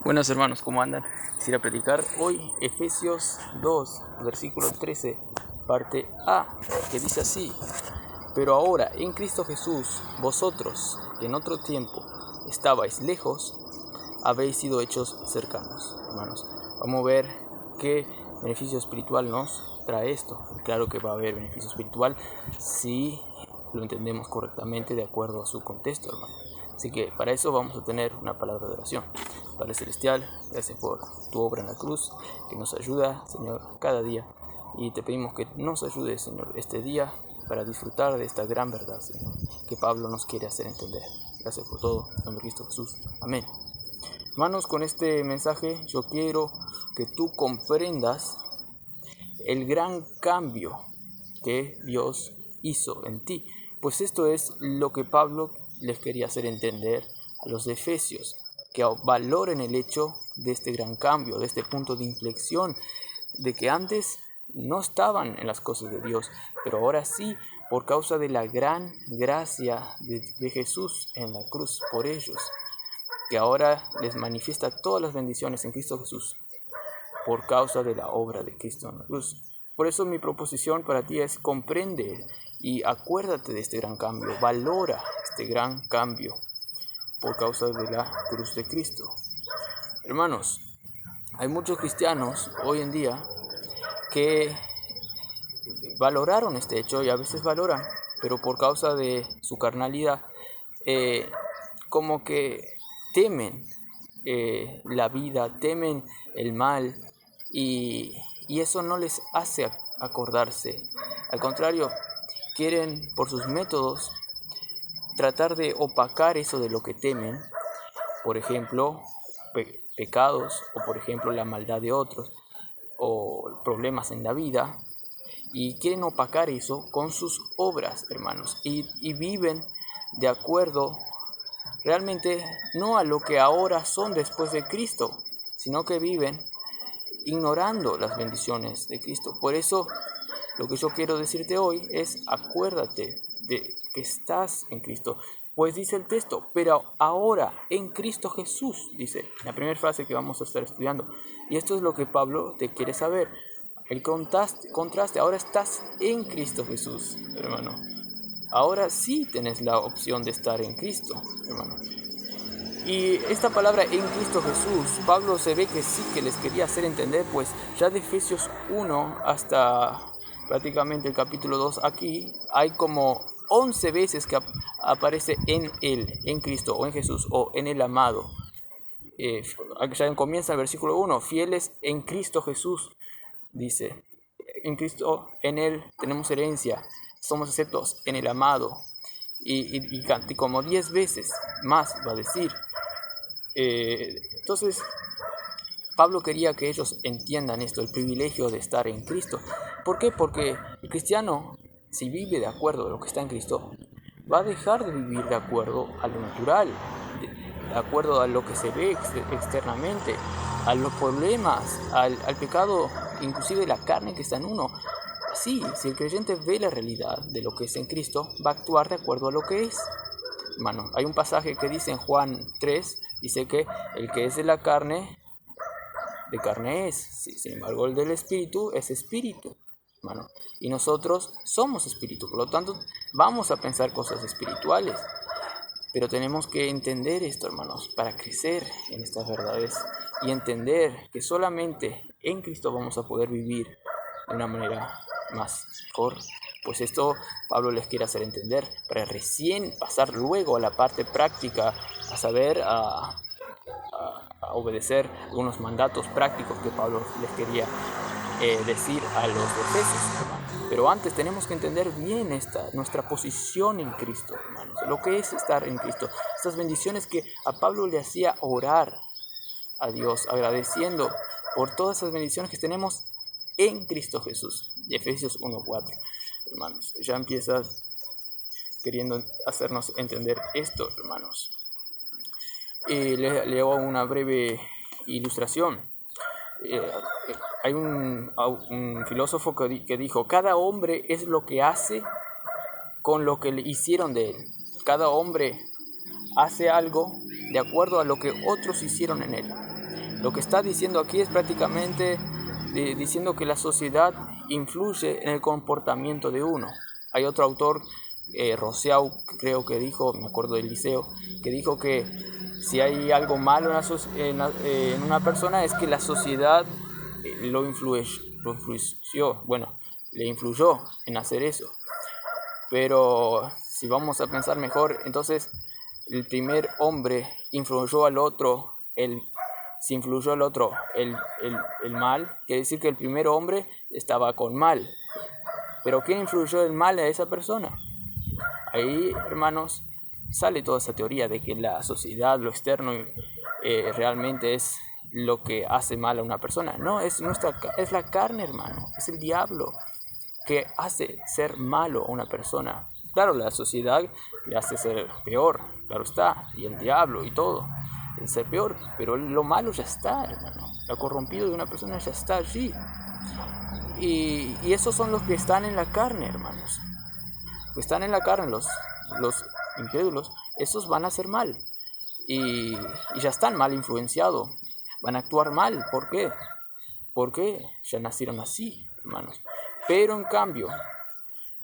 Buenos hermanos, ¿cómo andan? Quisiera predicar hoy Efesios 2, versículo 13, parte A, que dice así: Pero ahora, en Cristo Jesús, vosotros, que en otro tiempo estabais lejos, habéis sido hechos cercanos. Hermanos, vamos a ver qué beneficio espiritual nos trae esto. Claro que va a haber beneficio espiritual si lo entendemos correctamente de acuerdo a su contexto, hermano. Así que para eso vamos a tener una palabra de oración. Padre Celestial, gracias por tu obra en la cruz, que nos ayuda, Señor, cada día. Y te pedimos que nos ayudes, Señor, este día para disfrutar de esta gran verdad, Señor, que Pablo nos quiere hacer entender. Gracias por todo, en nombre de Cristo Jesús. Amén. Hermanos, con este mensaje yo quiero que tú comprendas el gran cambio que Dios hizo en ti. Pues esto es lo que Pablo les quería hacer entender a los efesios, que valoren el hecho de este gran cambio, de este punto de inflexión, de que antes no estaban en las cosas de Dios, pero ahora sí, por causa de la gran gracia de Jesús en la cruz por ellos, que ahora les manifiesta todas las bendiciones en Cristo Jesús, por causa de la obra de Cristo en la cruz. Por eso mi proposición para ti es: comprende y acuérdate de este gran cambio, valora este gran cambio por causa de la cruz de Cristo. Hermanos, hay muchos cristianos hoy en día que valoraron este hecho y a veces valoran, pero por causa de su carnalidad, como que temen la vida, temen el mal, y eso no les hace acordarse. Al contrario, quieren por sus métodos tratar de opacar eso de lo que temen, por ejemplo, pecados, o por ejemplo la maldad de otros, o problemas en la vida, y quieren opacar eso con sus obras, hermanos, y viven de acuerdo realmente no a lo que ahora son después de Cristo, sino que viven ignorando las bendiciones de Cristo. Por eso lo que yo quiero decirte hoy es: acuérdate de que estás en Cristo. Pues dice el texto, pero ahora en Cristo Jesús, dice la primera frase que vamos a estar estudiando. Y esto es lo que Pablo te quiere saber. El contraste, ahora estás en Cristo Jesús, hermano. Ahora sí tenés la opción de estar en Cristo, hermano. Y esta palabra en Cristo Jesús, Pablo se ve que sí que les quería hacer entender, pues ya de Efesios 1 hasta prácticamente el capítulo 2, aquí hay como 11 veces que aparece en Él, en Cristo, o en Jesús, o en el amado. Ya comienza el versículo 1, fieles en Cristo Jesús, dice, en Cristo, en Él tenemos herencia, somos aceptos en el amado. Y como 10 veces más va a decir. Entonces, Pablo quería que ellos entiendan esto, el privilegio de estar en Cristo. ¿Por qué? Porque el cristiano, si vive de acuerdo a lo que está en Cristo, va a dejar de vivir de acuerdo a lo natural, de acuerdo a lo que se ve externamente, a los problemas, al pecado, inclusive la carne que está en uno. Sí, si el creyente ve la realidad de lo que es en Cristo, va a actuar de acuerdo a lo que es. Hermano, hay un pasaje que dice en Juan 3, dice que el que es de la carne, de carne es. Sí, sin embargo, el del espíritu es espíritu, hermano. Y nosotros somos espíritu, por lo tanto, vamos a pensar cosas espirituales. Pero tenemos que entender esto, hermanos, para crecer en estas verdades y entender que solamente en Cristo vamos a poder vivir de una manera más mejor. Pues esto Pablo les quiere hacer entender para recién pasar luego a la parte práctica, a saber, a obedecer algunos mandatos prácticos que Pablo les quería decir a los efesios. Pero antes tenemos que entender bien nuestra posición en Cristo, hermanos, lo que es estar en Cristo. Estas bendiciones que a Pablo le hacía orar a Dios, agradeciendo por todas esas bendiciones que tenemos en Cristo Jesús. Efesios 1:4, hermanos, ya empieza queriendo hacernos entender esto, hermanos. Le hago una breve ilustración. Hay un filósofo que dijo: cada hombre es lo que hace con lo que le hicieron de él. Cada hombre hace algo de acuerdo a lo que otros hicieron en él. Lo que está diciendo aquí es prácticamente diciendo que la sociedad influye en el comportamiento de uno. Hay otro autor, Rousseau, creo que dijo, me acuerdo del Liceo, que dijo que si hay algo malo en una persona es que la sociedad lo influenció, bueno, le influyó en hacer eso. Pero si vamos a pensar mejor, entonces el primer hombre influyó al otro, si influyó al otro el mal, quiere decir que el primer hombre estaba con mal. Pero ¿quién influyó el mal a esa persona? Ahí, hermanos, sale toda esa teoría de que la sociedad, lo externo, realmente es lo que hace mal a una persona. No, es la carne, hermano, es el diablo que hace ser malo a una persona. Claro, la sociedad le hace ser peor, claro está, y el diablo y todo, el ser peor, pero lo malo ya está, hermano. Lo corrompido de una persona ya está allí. Y esos son los que están en la carne, hermanos. Los que están en la carne, los incrédulos, esos van a hacer mal. Y ya están mal influenciados. Van a actuar mal. ¿Por qué? Porque ya nacieron así, hermanos. Pero en cambio,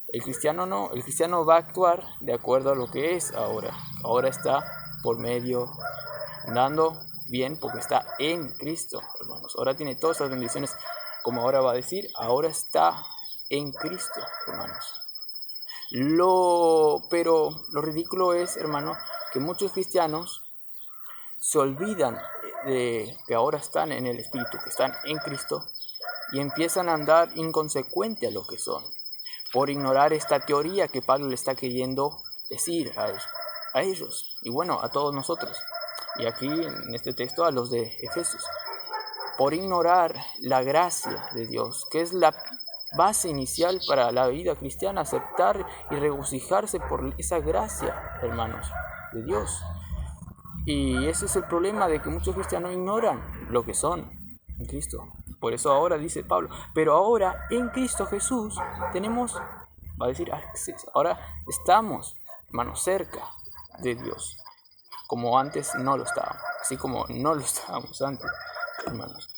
el cristiano no. El cristiano va a actuar de acuerdo a lo que es ahora. Ahora está por medio, andando bien porque está en Cristo, hermanos. Ahora tiene todas esas bendiciones, como ahora va a decir, ahora está en Cristo, hermanos. Pero lo ridículo es, hermano, que muchos cristianos se olvidan de que ahora están en el Espíritu, que están en Cristo, y empiezan a andar inconsecuente a lo que son, por ignorar esta teoría que Pablo le está queriendo decir a ellos, y bueno, a todos nosotros. Y aquí en este texto a los de Efesios, por ignorar la gracia de Dios, que es la base inicial para la vida cristiana, aceptar y regocijarse por esa gracia, hermanos, de Dios. Y ese es el problema de que muchos cristianos ignoran lo que son en Cristo. Por eso ahora dice Pablo, pero ahora en Cristo Jesús tenemos, va a decir, acceso. Ahora estamos, hermanos, cerca de Dios, como antes no lo estábamos, así como no lo estábamos antes, hermanos,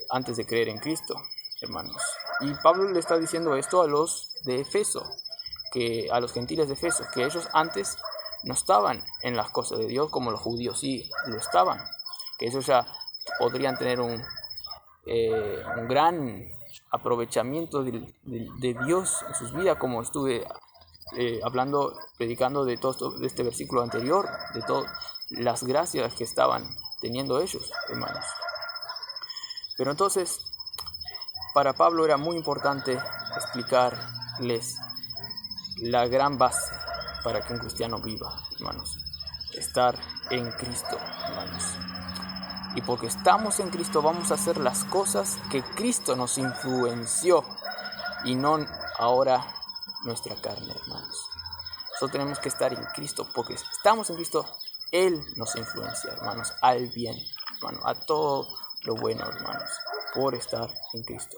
antes de creer en Cristo, hermanos. Y Pablo le está diciendo esto a los de Efeso, a los gentiles de Efeso, que ellos antes no estaban en las cosas de Dios como los judíos sí lo estaban, que ellos ya podrían tener un gran aprovechamiento de Dios en sus vidas, como estuve predicando de este versículo anterior, de todas las gracias que estaban teniendo ellos, hermanos. Pero entonces, para Pablo era muy importante explicarles la gran base para que un cristiano viva, hermanos. Estar en Cristo, hermanos. Y porque estamos en Cristo vamos a hacer las cosas que Cristo nos influenció y no ahora nuestra carne, hermanos. Nosotros tenemos que estar en Cristo porque estamos en Cristo. Él nos influencia, hermanos, al bien, hermano, a todo lo bueno, hermanos, por estar en Cristo.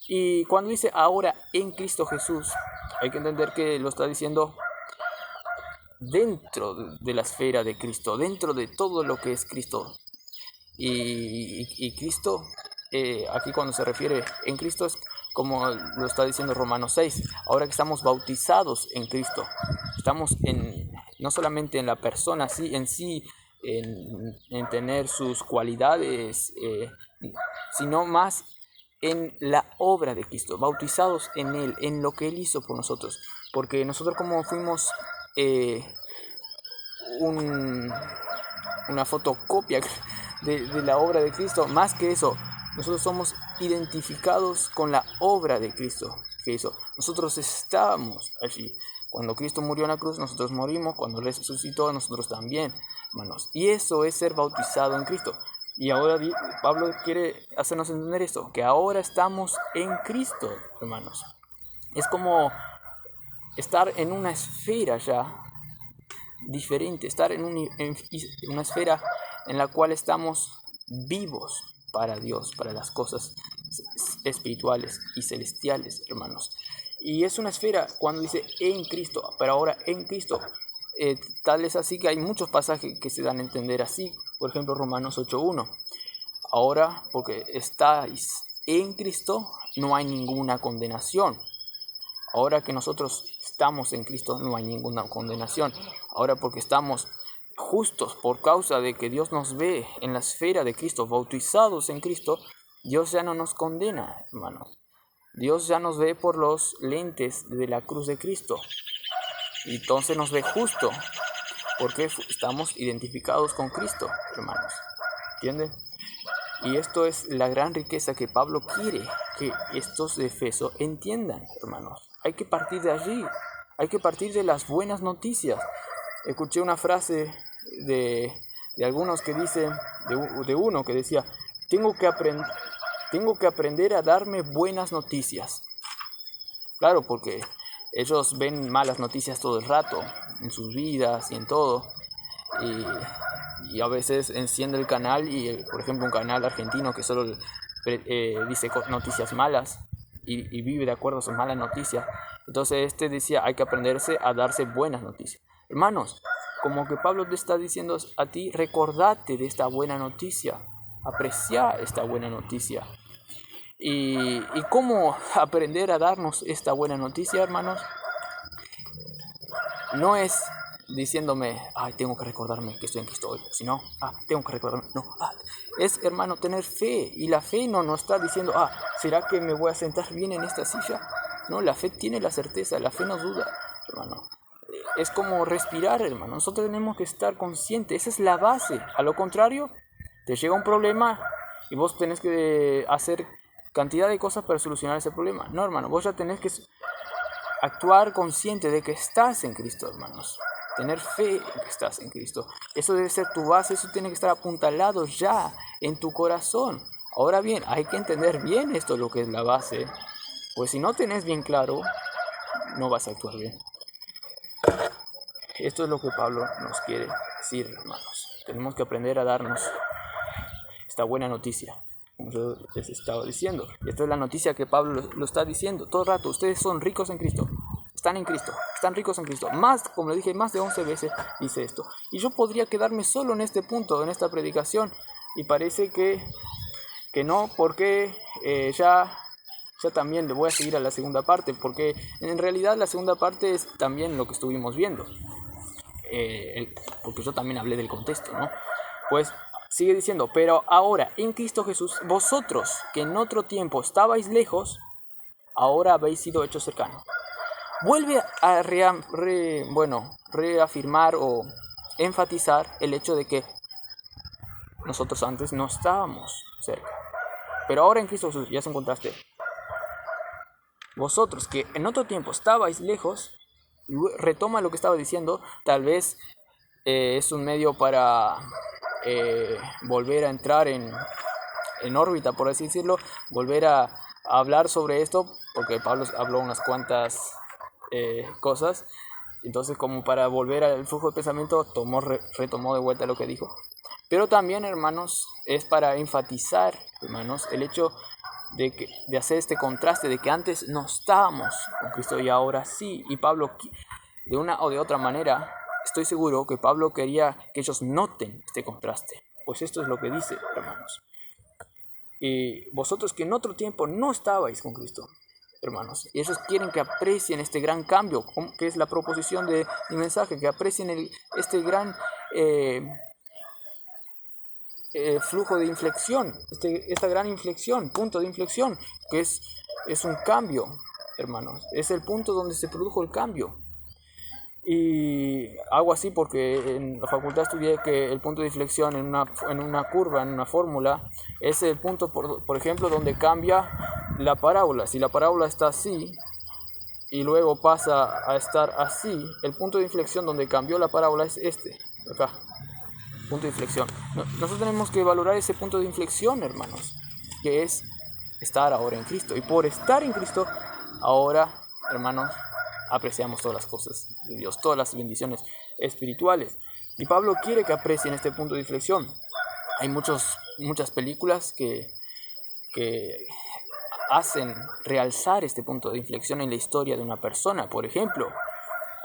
Y cuando dice ahora en Cristo Jesús, hay que entender que lo está diciendo dentro de la esfera de Cristo, dentro de todo lo que es Cristo. Y Cristo, aquí cuando se refiere en Cristo es como lo está diciendo Romanos 6, ahora que estamos bautizados en Cristo, estamos no solamente en la persona en sí, en tener sus cualidades, sino más en la obra de Cristo, bautizados en Él, en lo que Él hizo por nosotros, porque nosotros como fuimos una fotocopia de la obra de Cristo, más que eso, nosotros somos identificados con la obra de Cristo que hizo. Nosotros estábamos allí. Cuando Cristo murió en la cruz, nosotros morimos. Cuando resucitó, nosotros también, hermanos. Y eso es ser bautizado en Cristo. Y ahora Pablo quiere hacernos entender esto, que ahora estamos en Cristo, hermanos. Es como estar en una esfera ya diferente, estar en una esfera en la cual estamos vivos para Dios, para las cosas espirituales y celestiales, hermanos. Y es una esfera cuando dice en Cristo, pero ahora en Cristo, tal es así que hay muchos pasajes que se dan a entender así. Por ejemplo, Romanos 8:1. Ahora, porque estáis en Cristo, no hay ninguna condenación. Ahora que nosotros estamos en Cristo, no hay ninguna condenación. Ahora porque estamos justos por causa de que Dios nos ve en la esfera de Cristo, bautizados en Cristo, Dios ya no nos condena, hermanos. Dios ya nos ve por los lentes de la cruz de Cristo. Y entonces nos ve justo, porque estamos identificados con Cristo, hermanos. ¿Entienden? Y esto es la gran riqueza que Pablo quiere que estos de Efeso entiendan, hermanos. Hay que partir de allí, hay que partir de las buenas noticias. Escuché una frase de algunos que dicen, de uno que decía, tengo que aprender a darme buenas noticias. Claro, porque ellos ven malas noticias todo el rato, en sus vidas y en todo. Y a veces enciende el canal y, por ejemplo, un canal argentino que solo dice noticias malas y vive de acuerdo a sus malas noticias. Entonces decía, hay que aprenderse a darse buenas noticias. Hermanos, como que Pablo te está diciendo a ti, recordate de esta buena noticia, aprecia esta buena noticia. ¿Y cómo aprender a darnos esta buena noticia, hermanos? No es diciéndome, tengo que recordarme que estoy en Cristo hoy, sino, tengo que recordarme, no, es, hermano, tener fe, y la fe no nos está diciendo, ¿será que me voy a sentar bien en esta silla? No, la fe tiene la certeza, la fe no duda, hermano. Es como respirar, hermano, nosotros tenemos que estar conscientes, esa es la base. A lo contrario, te llega un problema y vos tenés que hacer cantidad de cosas para solucionar ese problema. No, hermano, vos ya tenés que actuar consciente de que estás en Cristo, hermanos. Tener fe en que estás en Cristo. Eso debe ser tu base, eso tiene que estar apuntalado ya en tu corazón. Ahora bien, hay que entender bien esto, lo que es la base. Pues si no tenés bien claro, no vas a actuar bien. Esto es lo que Pablo nos quiere decir, hermanos. Tenemos que aprender a darnos esta buena noticia, como yo les estaba diciendo. Esta es la noticia que Pablo lo está diciendo todo el rato. Ustedes son ricos en Cristo. Están en Cristo, están ricos en Cristo. Más, como le dije, más de 11 veces dice esto. Y yo podría quedarme solo en este punto, en esta predicación. Y parece que no, porque ya también le voy a seguir a la segunda parte. Porque en realidad la segunda parte es también lo que estuvimos viendo. Porque yo también hablé del contexto, ¿no? Pues sigue diciendo, pero ahora en Cristo Jesús, vosotros que en otro tiempo estabais lejos, ahora habéis sido hechos cercanos. Vuelve a reafirmar o enfatizar el hecho de que nosotros antes no estábamos cerca. Pero ahora en Cristo Jesús, ya se encontraste. Vosotros que en otro tiempo estabais lejos, retoma lo que estaba diciendo, tal vez es un medio para volver a entrar en órbita, por así decirlo, volver a hablar sobre esto, porque Pablo habló unas cuantas cosas, entonces como para volver al flujo de pensamiento retomó de vuelta lo que dijo. Pero también, hermanos, es para enfatizar, hermanos, el hecho de hacer este contraste de que antes no estábamos con Cristo y ahora sí. Y Pablo, de una o de otra manera, estoy seguro que Pablo quería que ellos noten este contraste. Pues esto es lo que dice, hermanos. Y vosotros que en otro tiempo no estabais con Cristo, hermanos, y ellos quieren que aprecien este gran cambio, que es la proposición de mi mensaje, que aprecien este gran flujo de inflexión, esta gran inflexión, punto de inflexión, que es un cambio, hermanos, es el punto donde se produjo el cambio. Y hago así porque en la facultad estudié que el punto de inflexión en una curva, en una fórmula, es el punto, por ejemplo, donde cambia la parábola. Si la parábola está así y luego pasa a estar así, el punto de inflexión donde cambió la parábola es acá, punto de inflexión. Nosotros tenemos que valorar ese punto de inflexión, hermanos, que es estar ahora en Cristo. Y por estar en Cristo, ahora, hermanos, apreciamos todas las cosas de Dios, todas las bendiciones espirituales. Y Pablo quiere que aprecien este punto de inflexión. Hay muchas películas que hacen realzar este punto de inflexión en la historia de una persona. Por ejemplo,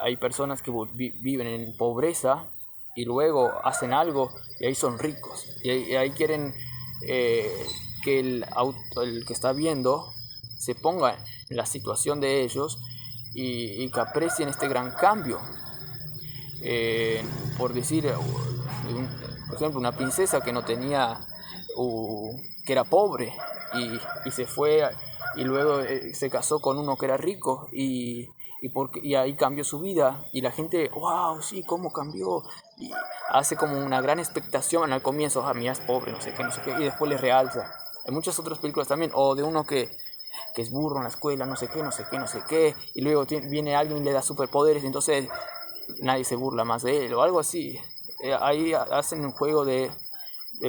hay personas que viven en pobreza y luego hacen algo y ahí son ricos. Y ahí quieren que el que está viendo se ponga en la situación de ellos y que aprecien este gran cambio. Por decir, por ejemplo, una princesa que no tenía, que era pobre y se fue y luego se casó con uno que era rico y ahí cambió su vida y la gente, wow, sí, cómo cambió, y hace como una gran expectación al comienzo, mira, es pobre, no sé qué, y después le realza. Hay muchas otras películas también, o de uno que es burro en la escuela, no sé qué, y luego viene alguien y le da superpoderes, entonces nadie se burla más de él, o algo así. Ahí hacen un juego de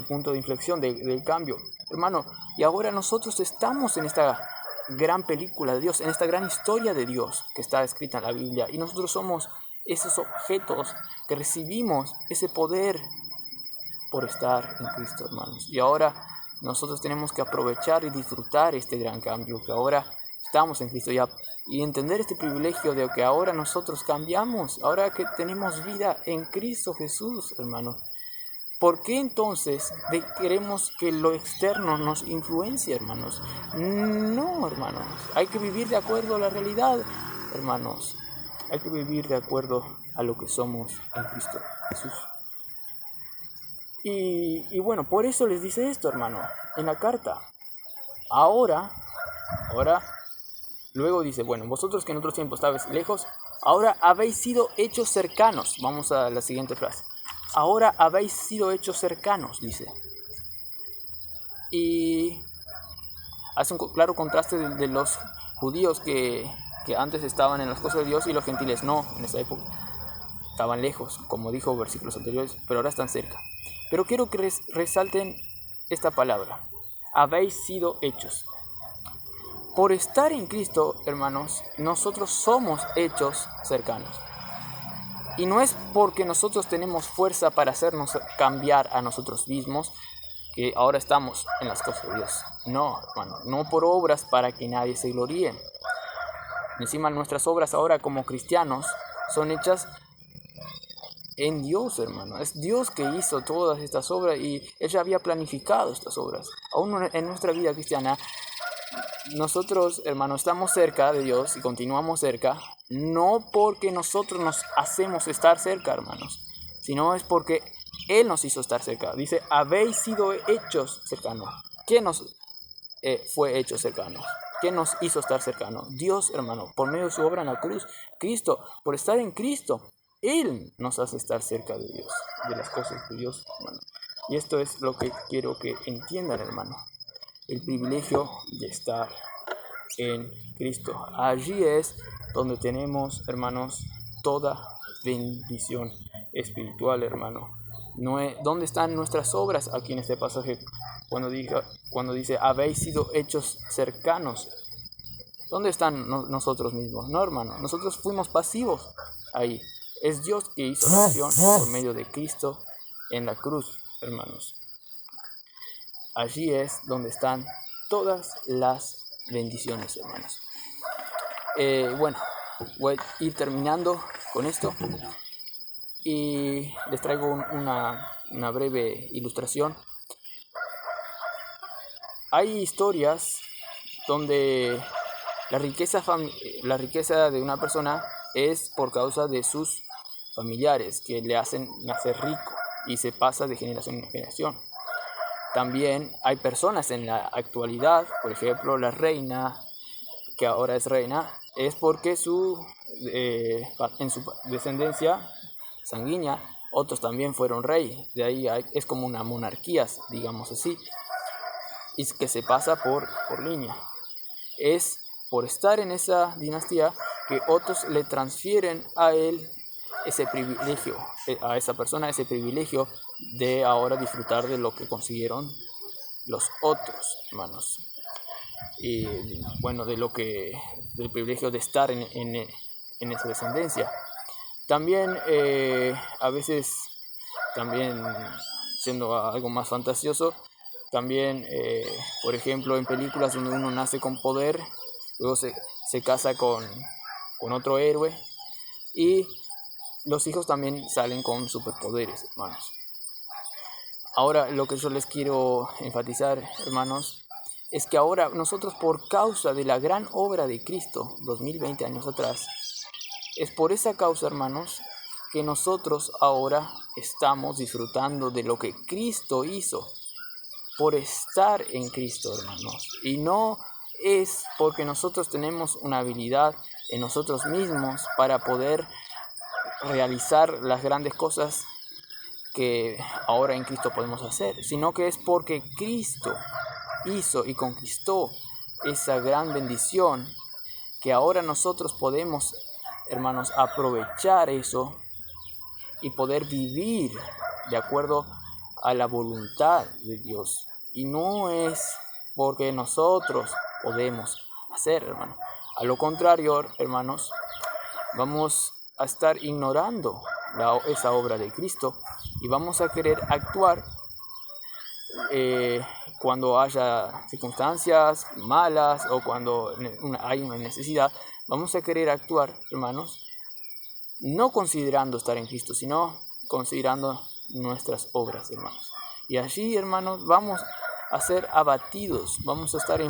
punto de inflexión, del cambio. Hermano, y ahora nosotros estamos en esta gran película de Dios, en esta gran historia de Dios que está escrita en la Biblia, y nosotros somos esos objetos que recibimos ese poder por estar en Cristo, hermanos. Y ahora nosotros tenemos que aprovechar y disfrutar este gran cambio, que ahora estamos en Cristo y entender este privilegio de que ahora nosotros cambiamos, ahora que tenemos vida en Cristo Jesús, hermano. ¿Por qué entonces queremos que lo externo nos influencie, hermanos? No, hermanos. Hay que vivir de acuerdo a la realidad, hermanos. Hay que vivir de acuerdo a lo que somos en Cristo Jesús. Y bueno, por eso les dice esto, hermano, en la carta. Ahora, luego dice, bueno, vosotros que en otros tiempos estabais lejos, ahora habéis sido hechos cercanos. Vamos a la siguiente frase. Ahora habéis sido hechos cercanos, dice. Y hace un claro contraste de los judíos que antes estaban en las cosas de Dios y los gentiles no, en esa época. Estaban lejos, como dijo versículos anteriores, pero ahora están cerca. Pero quiero que resalten esta palabra. Habéis sido hechos. Por estar en Cristo, hermanos, nosotros somos hechos cercanos. Y no es porque nosotros tenemos fuerza para hacernos cambiar a nosotros mismos que ahora estamos en las cosas de Dios. No, hermano, no por obras para que nadie se gloríe. Encima nuestras obras ahora como cristianos son hechas en Dios, hermano. Es Dios que hizo todas estas obras y Él ya había planificado estas obras. Aún en nuestra vida cristiana, nosotros, hermano, estamos cerca de Dios y continuamos cerca, no porque nosotros nos hacemos estar cerca, hermanos, sino es porque Él nos hizo estar cerca. Dice, habéis sido hechos cercanos. ¿Quién nos fue hecho cercanos? ¿Quién nos hizo estar cercanos? Dios, hermano, por medio de su obra en la cruz. Cristo, por estar en Cristo, Él nos hace estar cerca de Dios, de las cosas de Dios, hermano. Y esto es lo que quiero que entiendan, hermano. El privilegio de estar en Cristo. Allí es donde tenemos, hermanos, toda bendición espiritual, hermano. No es, ¿dónde están nuestras obras? Aquí en este pasaje, cuando dice, habéis sido hechos cercanos. ¿Dónde están nosotros mismos? No, hermano, nosotros fuimos pasivos ahí. Es Dios que hizo la acción por medio de Cristo en la cruz, hermanos. Allí es donde están todas las bendiciones, hermanos. Bueno, voy a ir terminando con esto y les traigo una breve ilustración. Hay historias donde la riqueza de una persona es por causa de sus familiares que le hacen nacer rico y se pasa de generación en generación. También hay personas en la actualidad, por ejemplo, la reina, que ahora es reina, es porque en su descendencia sanguínea, otros también fueron rey. De ahí es como una monarquía, digamos así, y que se pasa por línea. Es por estar en esa dinastía que otros le transfieren a él ese privilegio, a esa persona ese privilegio de ahora disfrutar de lo que consiguieron los otros, hermanos. Y bueno, del privilegio de estar en esa descendencia. También a veces, también siendo algo más fantasioso, también por ejemplo en películas donde uno nace con poder, luego se casa con otro héroe Y los hijos también salen con superpoderes, hermanos. Ahora lo que yo les quiero enfatizar, hermanos, es que ahora nosotros, por causa de la gran obra de Cristo, 2020 años atrás, es por esa causa, hermanos, que nosotros ahora estamos disfrutando de lo que Cristo hizo, por estar en Cristo, hermanos. Y no es porque nosotros tenemos una habilidad en nosotros mismos para poder realizar las grandes cosas que ahora en Cristo podemos hacer, sino que es porque Cristo hizo y conquistó esa gran bendición que ahora nosotros podemos, hermanos, aprovechar eso y poder vivir de acuerdo a la voluntad de Dios. Y no es porque nosotros podemos hacer, hermano. A lo contrario, hermanos, vamos a estar ignorando esa obra de Cristo y vamos a querer actuar cuando haya circunstancias malas o cuando hay una necesidad. Vamos a querer actuar, hermanos, no considerando estar en Cristo, sino considerando nuestras obras, hermanos. Y allí, hermanos, vamos a ser abatidos, vamos a estar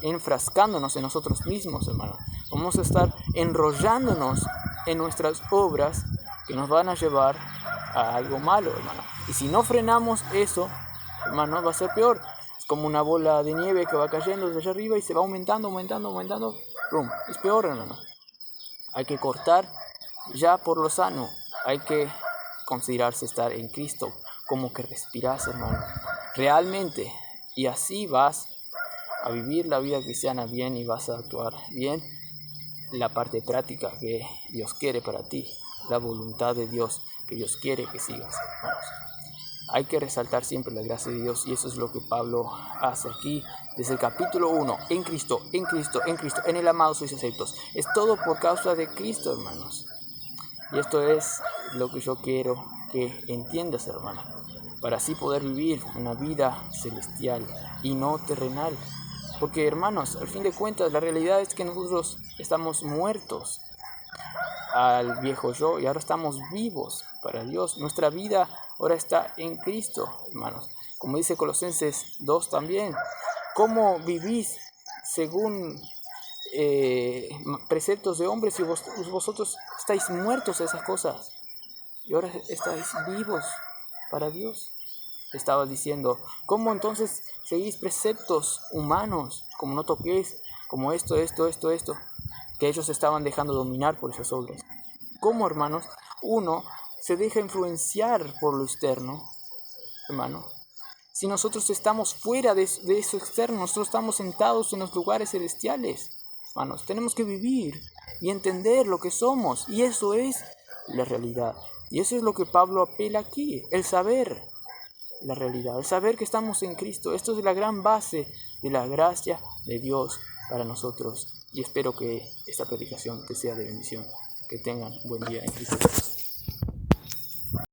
enfrascándonos en nosotros mismos, hermanos. Vamos a estar enrollándonos en nuestras obras que nos van a llevar a algo malo, hermano. Y si no frenamos eso, hermano, va a ser peor. Es como una bola de nieve que va cayendo desde allá arriba y se va aumentando. ¡Rum! Es peor, hermano. Hay que cortar ya por lo sano. Hay que considerarse estar en Cristo, como que respiras, hermano, realmente. Y así vas a vivir la vida cristiana bien y vas a actuar bien la parte práctica que Dios quiere para ti, la voluntad de Dios que Dios quiere que sigas, hermanos. Hay que resaltar siempre la gracia de Dios, y eso es lo que Pablo hace aquí desde el capítulo 1. En Cristo, en el amado sois aceptos. Es todo por causa de Cristo, hermanos. Y esto es lo que yo quiero que entiendas, hermano, para así poder vivir una vida celestial y no terrenal. Porque, hermanos, al fin de cuentas, la realidad es que nosotros estamos muertos al viejo yo y ahora estamos vivos para Dios. Nuestra vida ahora está en Cristo, hermanos. Como dice Colosenses 2 también. ¿Cómo vivís según preceptos de hombres y vosotros estáis muertos a esas cosas? Y ahora estáis vivos para Dios. Estaba diciendo, ¿cómo entonces seguís preceptos humanos? Como no toquéis, como esto, que ellos estaban dejando dominar por esas obras. ¿Cómo, hermanos, uno se deja influenciar por lo externo, hermano? Si nosotros estamos fuera de eso externo, nosotros estamos sentados en los lugares celestiales, hermanos. Tenemos que vivir y entender lo que somos, y eso es la realidad. Y eso es lo que Pablo apela aquí, el saber la realidad, el saber que estamos en Cristo. Esto es la gran base de la gracia de Dios para nosotros. Y espero que esta predicación te sea de bendición. Que tengan buen día en Cristo.